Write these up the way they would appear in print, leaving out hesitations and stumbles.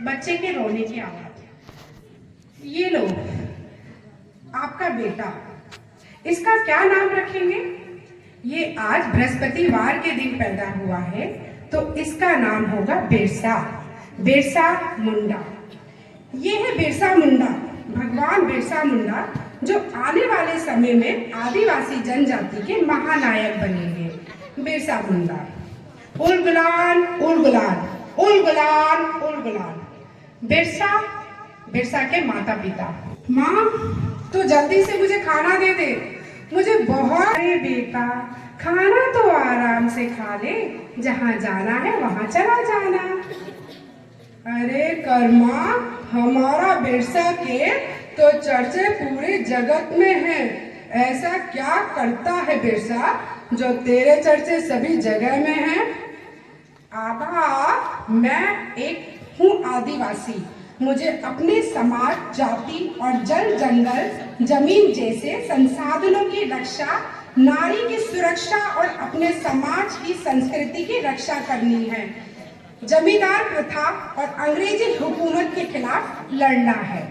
बच्चे के रोने की आवाज। ये लो आपका बेटा, इसका क्या नाम रखेंगे? ये आज बृहस्पतिवार के दिन पैदा हुआ है तो इसका नाम होगा बिरसा, बिरसा मुंडा। ये है बिरसा मुंडा, भगवान बिरसा मुंडा, जो आने वाले समय में आदिवासी जनजाति के महानायक बनेंगे। बिरसा मुंडा। उल गुलान उल गुलान उल गुलान उल गुलान। बिरसा, बिरसा के माता पिता। माँ तो जल्दी से मुझे खाना दे दे, मुझे बहुत। अरे बेटा खाना तो आराम से खा ले, जहाँ जाना है वहाँ चला जाना। अरे कर्मा, हमारा बिरसा के तो चर्चे पूरे जगत में है। ऐसा क्या करता है बिरसा जो तेरे चर्चे सभी जगह में है? आबा, मैं एक हूँ आदिवासी। मुझे अपने समाज, जाति और जल जंगल जमीन जैसे संसाधनों की रक्षा, नारी की सुरक्षा और अपने समाज की संस्कृति की रक्षा करनी है। जमींदार प्रथा और अंग्रेजी हुकूमत के खिलाफ लड़ना है।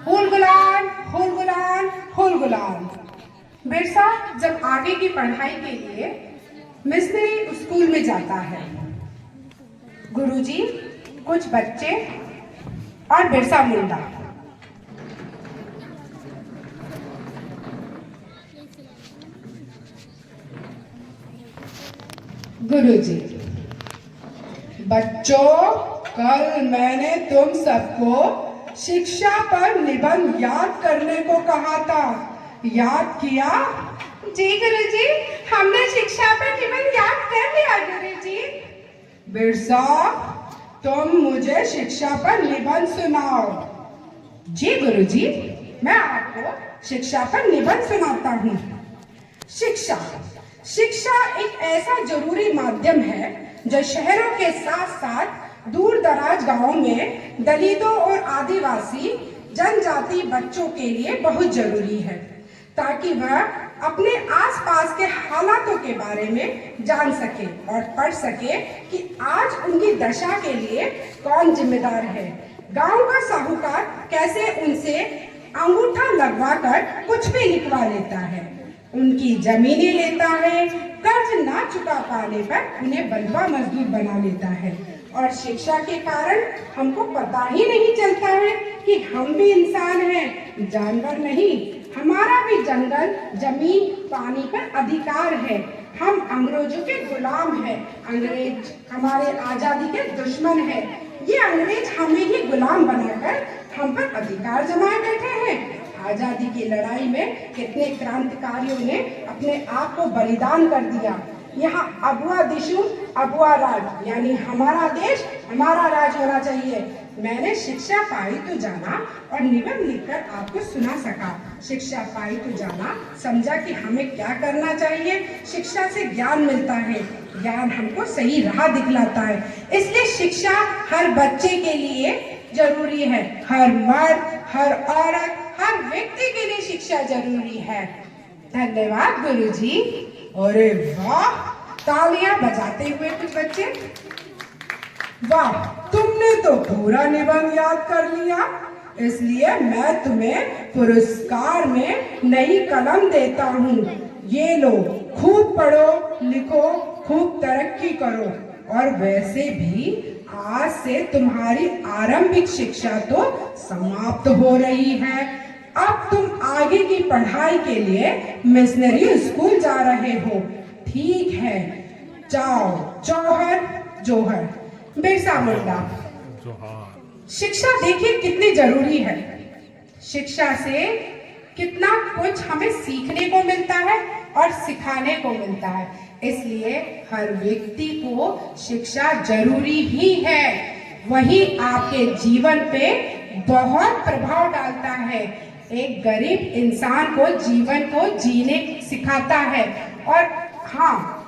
हुल गुलान हुल गुलान हुल गुलान। बिरसा जब आगे की पढ़ाई के लिए मिशनरी स्कूल में जाता है। गुरुजी, कुछ बच्चे और बिरसा मुंडा। गुरुजी, बच्चों, कल मैंने तुम सबको शिक्षा पर निबंध याद करने को कहा था, याद किया? जी गुरुजी, हमने शिक्षा पर निबंध याद कर लिया गुरुजी। बिरसा, तुम मुझे शिक्षा पर निबंध सुनाओ। जी गुरुजी, मैं आपको शिक्षा पर निबंध सुनाता हूँ। शिक्षा, शिक्षा एक ऐसा जरूरी माध्यम है जो शहरों के साथ साथ दूर दराज गांवों में दलितों और आदिवासी जनजाति बच्चों के लिए बहुत जरूरी है, ताकि वह अपने आसपास के हालातों के बारे में जान सके और पढ़ सके कि आज उनकी दशा के लिए कौन जिम्मेदार है। गांव का साहूकार कैसे उनसे अंगूठा लगवाकर कुछ भी लिखवा लेता है, उनकी जमीनें लेता है, कर्ज ना चुका पाने पर उन्हें बंधुआ मजदूर बना लेता है। और शिक्षा के कारण हमको पता ही नहीं चलता है कि हम भी इंसान हैं, जानवर नहीं। हमारा भी जंगल, जमीन, पानी पर अधिकार है। हम अंग्रेजों के गुलाम हैं। अंग्रेज हमारे आजादी के दुश्मन हैं। ये अंग्रेज हमें ही गुलाम बनाकर हम पर अधिकार जमाए बैठे हैं। आजादी की लड़ाई में कितने क्रांतिकारियों ने अपने आप को बलिदान कर दिया। यहाँ अबुआ दिशु अबुआ राज, यानी हमारा देश हमारा राज होना चाहिए। मैंने शिक्षा पाई तो जाना और निबंध लिखकर आपको सुना सका। शिक्षा पाई तो जाना, समझा कि हमें क्या करना चाहिए। शिक्षा से ज्ञान मिलता है, ज्ञान हमको सही राह दिखलाता है। इसलिए शिक्षा हर बच्चे के लिए जरूरी है। हर मर्द, हर औरत, हर व्यक्ति के लिए शिक्षा जरूरी है। धन्यवाद गुरुजी। अरे वाह, तालियां बजाते हुए कुछ बच्चे। वाह, तुमने तो पूरा निबंध याद कर लिया। इसलिए मैं तुम्हें पुरस्कार में नई कलम देता हूँ। ये लो, खूब पढ़ो लिखो, खूब तरक्की करो। और वैसे भी आज से तुम्हारी आरंभिक शिक्षा तो समाप्त हो रही है। अब तुम आगे की पढ़ाई के लिए मिशनरी स्कूल जा रहे हो। ठीक है, जाओ। जौहर जोहर। बिरसा मुंडा। शिक्षा देखिए कितनी जरूरी है। शिक्षा से कितना कुछ हमें सीखने को मिलता है और सिखाने को मिलता है। इसलिए हर व्यक्ति को शिक्षा जरूरी ही है। वही आपके जीवन पे बहुत प्रभाव डालता है। एक गरीब इंसान को जीवन को जीने सिखाता है। और हाँ,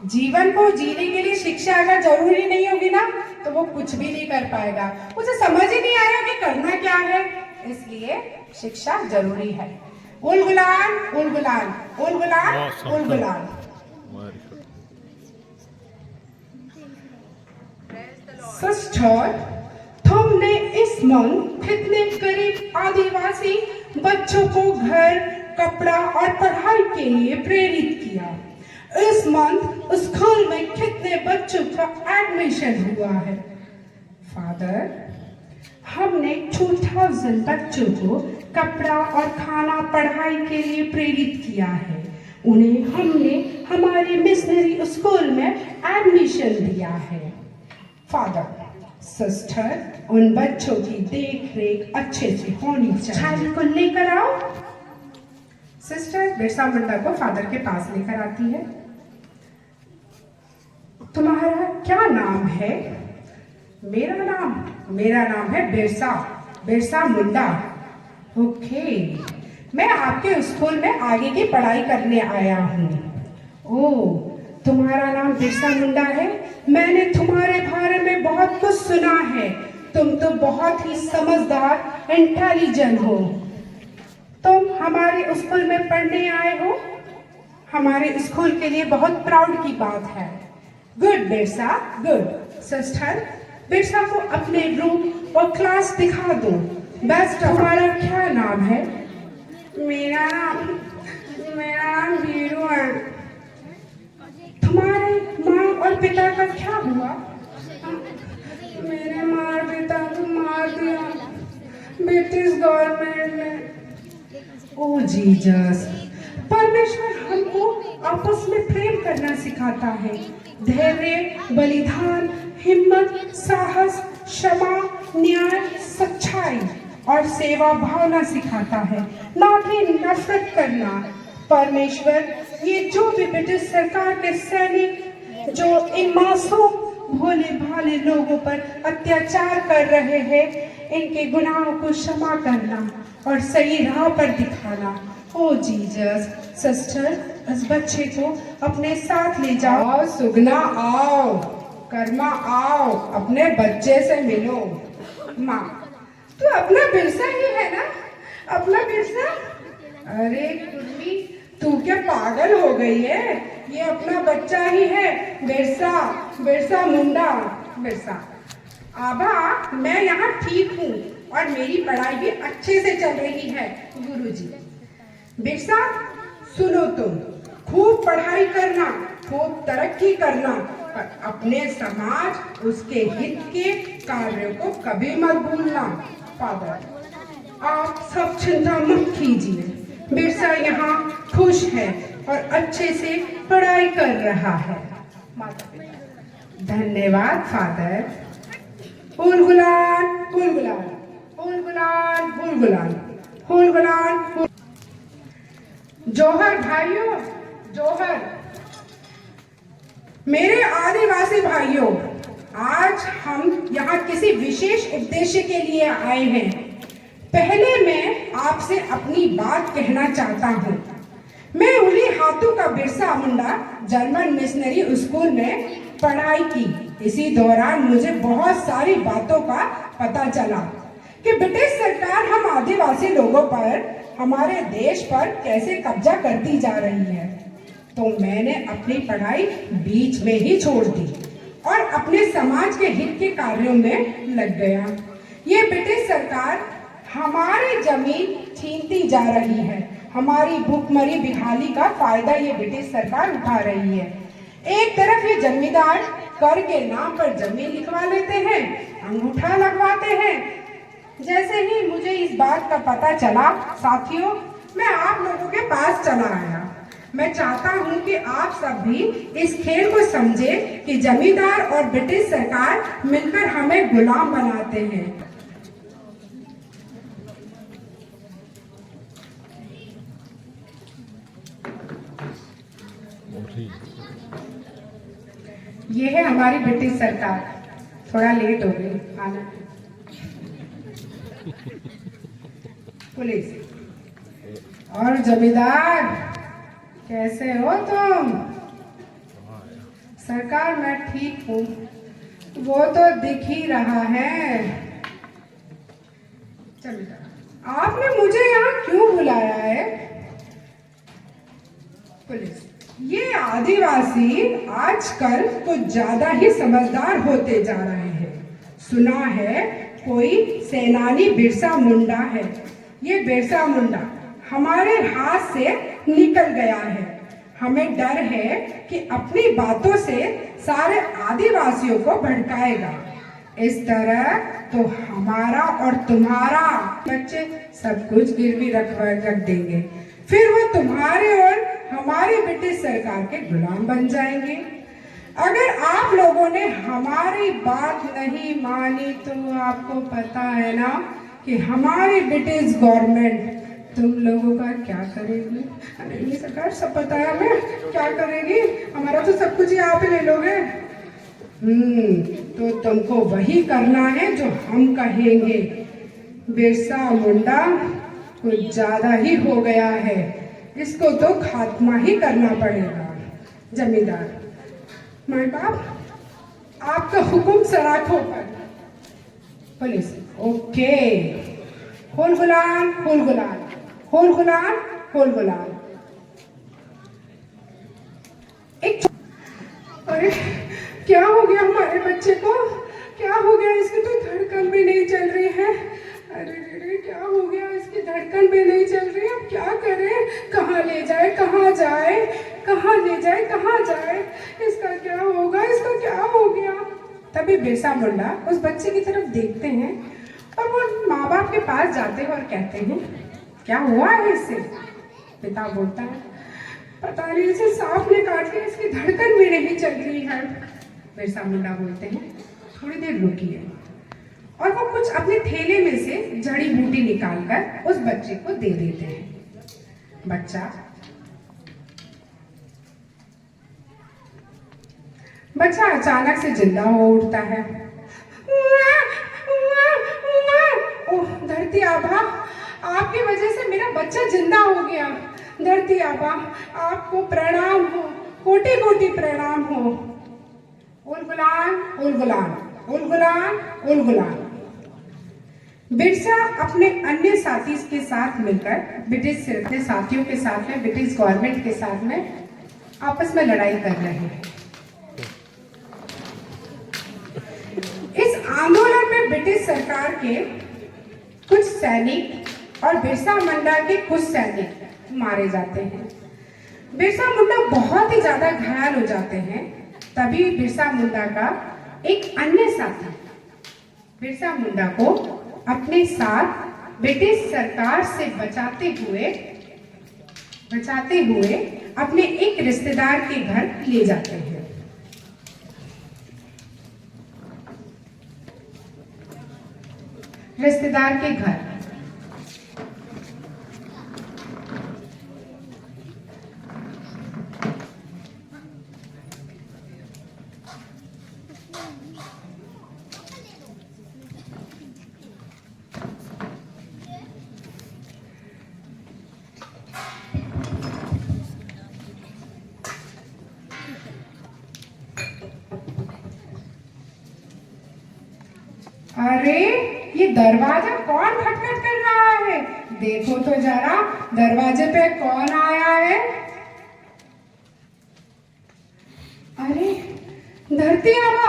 जीवन को जीने के लिए शिक्षा अगर जरूरी नहीं होगी ना, तो वो कुछ भी नहीं कर पाएगा। उसे समझ ही नहीं आएगा कि करना क्या है। इसलिए शिक्षा जरूरी है। उलगुलान उलगुलान उलगुलान उलगुलान। सिस्टर, तुमने इस मंथ कितने गरीब आदिवासी बच्चों को घर, कपड़ा और पढ़ाई के लिए प्रेरित किया। इस मंथ स्कूल में कितने बच्चों का एडमिशन हुआ है। फादर, हमने 2000 बच्चों को कपड़ा और खाना पढ़ाई के लिए प्रेरित किया है। उन्हें हमने हमारे मिशनरी स्कूल में एडमिशन दिया है। फादर, सिस्टर, उन बच्चों की देख रेख अच्छे से होनी चाहिए। चाइल्ड को लेकर आओ। सिस्टर बिरसा मुंडा को फादर के पास लेकर आती है। तुम्हारा क्या नाम है। मेरा नाम है बिरसा मुंडा। ओके, मैं आपके स्कूल में आगे की पढ़ाई करने आया हूँ। ओह, तुम्हारा नाम बिरसा मुंडा है। मैंने तुम्हारे बारे में बहुत कुछ सुना है। तुम तो बहुत ही समझदार, इंटेलिजेंट हो। तुम हमारे स्कूल में पढ़ने आए हो। हमारे स्कूल के लिए बहुत प्राउड की बात है। Good Birsa, good. Sister, Birsa को अपने रूम और क्लास दिखा दो। बेस्ट। तुम्हारा क्या नाम है। मेरा नाम वीरू है। तुम्हारे माँ और पिता का क्या हुआ। मेरे माँ और पिता को मार दिया ब्रिटिश गवर्नमेंट ने। ओ जीसस, परमेश्वर हमको आपस में प्रेम करना सिखाता है। धैर्य, बलिदान, हिम्मत, साहस, क्षमा, न्याय, सच्चाई और सेवा भावना सिखाता है, ना कि नफरत करना। परमेश्वर, ये जो भी ब्रिटिश सरकार के सैनिक जो इन मासूम भोले भाले लोगों पर अत्याचार कर रहे हैं, इनके गुनाहों को क्षमा करना और सही राह पर दिखाना। ओ जीसस। सिस्टर, इस बच्चे को अपने साथ ले जाओ। आओ सुगना, आओ। कर्मा, आओ, अपने बच्चे से मिलो। माँ, तू अपना बिरसा ही है ना। अपना बिरसा। अरे कुर्मी, तू क्या पागल हो गई है। ये अपना बच्चा ही है, बिरसा मुंडा। बिरसा, आबा, मैं यहाँ ठीक हूँ और मेरी पढ़ाई भी अच्छे से चल रही है गुरुजी। बिरसा, सुनो, तुम खूब पढ़ाई करना, खूब तरक्की करना, पर अपने समाज, उसके हित के कार्यों को कभी मत भूलना। फादर, आप सब चिंता मत कीजिए। बिरसा यहाँ खुश है और अच्छे से पढ़ाई कर रहा है। माता पिता, धन्यवाद फादर। उलगुलान उलगुलान उलगुलान उलगुलान उलगुलान। जौहर भाइयों, जौहर। मेरे आदिवासी भाइयों, आज हम यहाँ किसी विशेष उद्देश्य के लिए आए हैं। पहले मैं आपसे अपनी बात कहना चाहता हूँ। मैं उन्हीं हाथों का Birsa Munda German missionary school में पढ़ाई की। इसी दौरान मुझे बहुत सारी बातों का पता चला कि ब्रिटिश सरकार हम आदिवासी लोगों पर, हमारे देश पर कैसे कब्जा करती जा रही है। तो मैंने अपनी पढ़ाई बीच में ही छोड़ दी और अपने समाज के हित के कार्यों में लग गया। ये ब्रिटिश सरकार हमारी जमीन छीनती जा रही है। हमारी भूखमरी बिहाली का फायदा ये ब्रिटिश सरकार उठा रही है। एक तरफ ये जमींदार कर के नाम पर जमीन लिखवा लेते हैं, अंगूठा लगवाते हैं। जैसे ही मुझे इस बात का पता चला साथियों, मैं आप लोगों के पास चला आया। मैं चाहता हूं कि आप सब भी इस खेल को समझें कि जमींदार और ब्रिटिश सरकार मिलकर हमें गुलाम बनाते हैं। ये है हमारी ब्रिटिश सरकार। थोड़ा लेट हो गई आना। पुलिस और जमींदार, कैसे हो तुम? सरकार मैं ठीक हूँ, वो तो दिख ही रहा है। जमींदार, आपने मुझे यहाँ क्यों बुलाया है? पुलिस, ये आदिवासी आजकल कुछ ज्यादा ही समझदार होते जा रहे हैं। सुना है कोई सेनानी बिरसा मुंडा है। ये बिरसा मुंडा हमारे हाथ से निकल गया है। हमें डर है कि अपनी बातों से सारे आदिवासियों को भड़काएगा। इस तरह तो हमारा और तुम्हारा बच्चे सब कुछ गिरवी रख देंगे। फिर वो तुम्हारे और हमारी ब्रिटिश सरकार के गुलाम बन जाएंगे। अगर आप लोगों ने हमारी बात नहीं मानी तो आपको पता है ना कि हमारी ब्रिटिश गवर्नमेंट तुम लोगों का क्या करेगी? अरे सरकार, सब पता है हमें क्या करेगी। हमारा तो सब कुछ ही आप ही ले लोगे। तो तुमको वही करना है जो हम कहेंगे। बिरसा मुंडा कुछ ज्यादा ही हो गया है, इसको तो खात्मा ही करना पड़ेगा। जमींदार, माय बाप, आपका हुक्म सराखों पर। Police, okay. होल गुलाम, होल गुलाम, होल गुलाम, होल गुलाम। एक अरे क्या हो गया हमारे बच्चे को? क्या हो गया? इसकी तो धड़कन भी नहीं चल रही है। अरे क्या हो गया? इसकी धड़कन भी नहीं चल रही। अब क्या करें? कहाँ ले जाए, कहाँ जाए, कहाँ ले जाए, कहाँ जाए? इसका क्या होगा? इसका क्या हो गया? तभी बिरसा मुंडा उस बच्चे की तरफ देखते हैं और वो माँ बाप के पास जाते हैं और कहते हैं, क्या हुआ है इससे? पिता बोलता है, पता नहीं, इसे सांप ने काट लिया, इसकी धड़कन भी नहीं चल रही है। बिरसा मुंडा बोलते हैं, थोड़ी देर रुकिए। और वो कुछ अपने थैले में से जड़ी बूटी निकालकर उस बच्चे को दे देते हैं। बच्चा अचानक से जिंदा हो उठता है। ओह धरती आबा, आपकी वजह से मेरा बच्चा जिंदा हो गया। धरती आबा, आपको प्रणाम हो, कोटि कोटि प्रणाम हो। उल गुलाम, उल गुलाम, उल गुलाम, उल गुलाम। बिरसा अपने अन्य साथी के साथ मिलकर ब्रिटिश अपने साथियों के साथ में ब्रिटिश गवर्नमेंट के साथ में आपस में लड़ाई कर रहे हैं। इस आंदोलन में ब्रिटिश सरकार के कुछ सैनिक और बिरसा मुंडा के कुछ सैनिक मारे जाते हैं। बिरसा मुंडा बहुत ही ज्यादा घायल हो जाते हैं। तभी बिरसा मुंडा का एक अन्य साथी बिरसा मुंडा को अपने साथ ब्रिटिश सरकार से बचाते हुए अपने एक रिश्तेदार के घर ले जाते हैं। रिश्तेदार के घर अरे ये दरवाजा कौन खटखट कर रहा है? देखो तो जरा दरवाजे पे कौन आया है? अरे धरती आबा,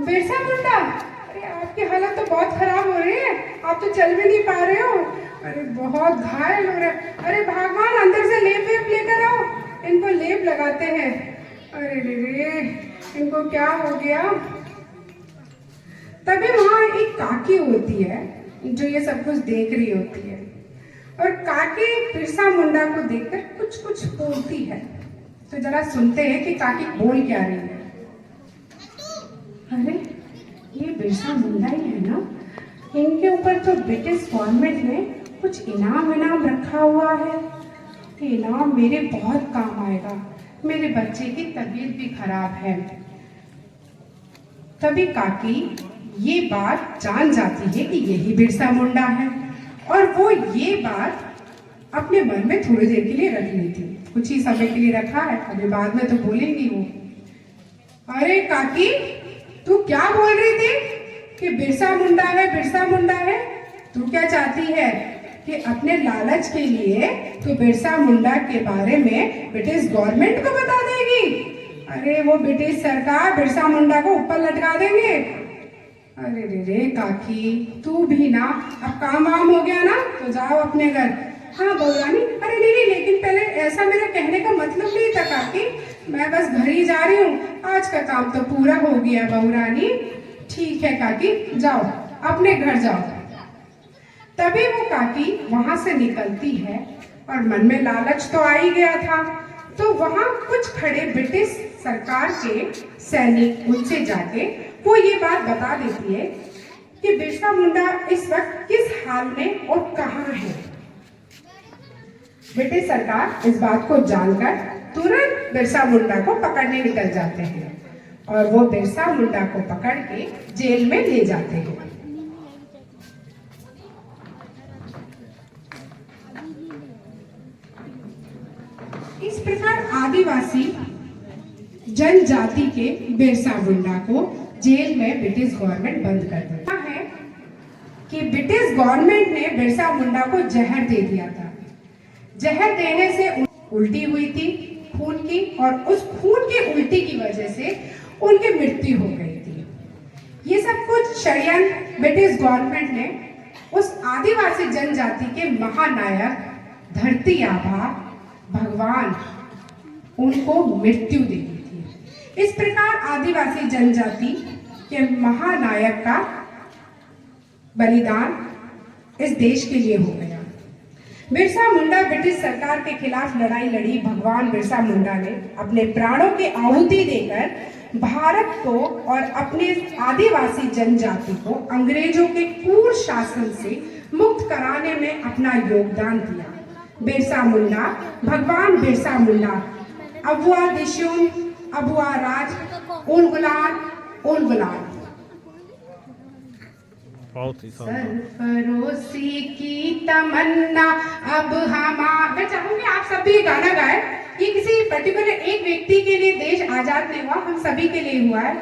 बिरसा मुंडा, अरे आपकी आपकी हालत तो बहुत खराब हो रही है, आप तो चल भी नहीं पा रहे हो। अरे बहुत घायल हो रहे। अरे भगवान, अंदर से लेप वेप लेकर आओ, इनको लेप लगाते हैं। अरे रे, इनको क्या हो गया। तभी वहां एक काकी होती है जो ये सब कुछ देख रही होती है, और काकी बिरसा मुंडा को देखकर कुछ कुछ बोलती है। तो जरा सुनते हैं कि काकी बोल क्या रही है। अरे ये बिरसा मुंडा ही है ना, इनके ऊपर तो ब्रिटिश गवर्नमेंट ने कुछ इनाम रखा हुआ है। इनाम मेरे बहुत काम आएगा, मेरे बच्चे की तबीयत भी खराब है। तभी काकी ये बात जान जाती है कि यही बिरसा मुंडा है, और वो ये बात अपने मन में थोड़ी देर के लिए रख ली थी। कुछ ही समय के लिए रखा है, अभी बाद में तो बोलेंगी वो। अरे काकी, तू क्या बोल रही थी कि बिरसा मुंडा है, बिरसा मुंडा है? तू क्या चाहती है कि अपने लालच के लिए तू बिरसा मुंडा के बारे में ब्रिटिश गवर्नमेंट को बता देगी? अरे वो ब्रिटिश सरकार बिरसा मुंडा को ऊपर लटका देंगे। अरे रे काकी, तू भी ना, अब काम वाम हो गया ना तो जाओ अपने घर। हाँ बहुरानी, अरे नहीं, लेकिन पहले ऐसा मेरा कहने का मतलब नहीं था काकी, मैं बस घर ही जा रही हूँ, आज का काम तो पूरा हो गया बहुरानी। ठीक है काकी, जाओ अपने घर जाओ। तभी वो काकी वहां से निकलती है, और मन में लालच तो आ ही गया था। तो वहां कुछ खड़े ब्रिटिश सरकार के सैनिक उनसे जाके वो ये बात बता देती है कि बिरसा मुंडा इस वक्त किस हाल में और कहाँ है। ब्रिटिश सरकार इस बात को जानकर तुरंत बिरसा मुंडा को पकड़ने निकल जाते हैं, और वो बिरसा मुंडा को पकड़ के जेल में ले जाते हैं। इस प्रकार आदिवासी जनजाति के बिरसा मुंडा को जेल में ब्रिटिश गवर्नमेंट बंद कर देता है कि ब्रिटिश गवर्नमेंट ने बिरसा मुंडा को जहर दे दिया था। जहर देने से उल्टी हुई थी खून की, और उस खून की उल्टी की वजह से उनकी मृत्यु हो गई थी। ये सब कुछ षड्यंत्र ब्रिटिश गवर्नमेंट ने उस आदिवासी जनजाति के महानायक धरती आबा भगवान उनको मृत्यु दे दी थी। इस प्रकार आदिवासी जनजाति के महानायक का बलिदान इस देश के लिए हो गया। बिरसा मुंडा ब्रिटिश सरकार के खिलाफ लड़ाई लड़ी। भगवान बिरसा मुंडा ने अपने प्राणों की आहुति देकर भारत को और अपने आदिवासी जनजाति को अंग्रेजों के क्रूर शासन से मुक्त कराने में अपना योगदान दिया। बिरसा मुंडा, भगवान बिरसा मुंडा, अबुआ दिशुम, अबुआ राज, उलगुलान, उलगुलान। सरफरोशी की तमन्ना अब मैं चाहूंगी आप सब भी गाना गाए। ये किसी पर्टिकुलर एक व्यक्ति के लिए देश आजाद नहीं हुआ, हम सभी के लिए हुआ है।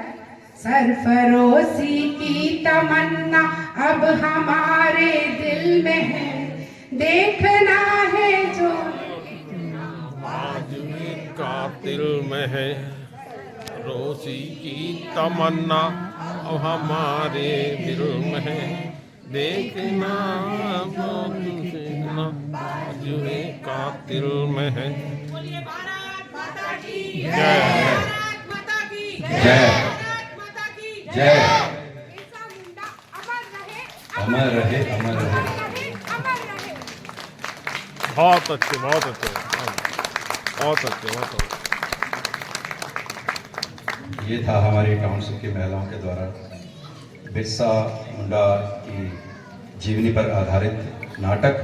सरफरोशी की तमन्ना अब हमारे दिल में है, देखना है जो कातिल में है। रोशी की तमन्ना अब हमारे दिल में है, देखना जो है कातिल में है। जय जय जय, अमर रहे, अमर रहे। बहुत अच्छे, बहुत अच्छे, बहुत अच्छे, बहुत अच्छे। ये था हमारे टाउनशिप की महिलाओं के द्वारा बिरसा मुंडा की जीवनी पर आधारित नाटक।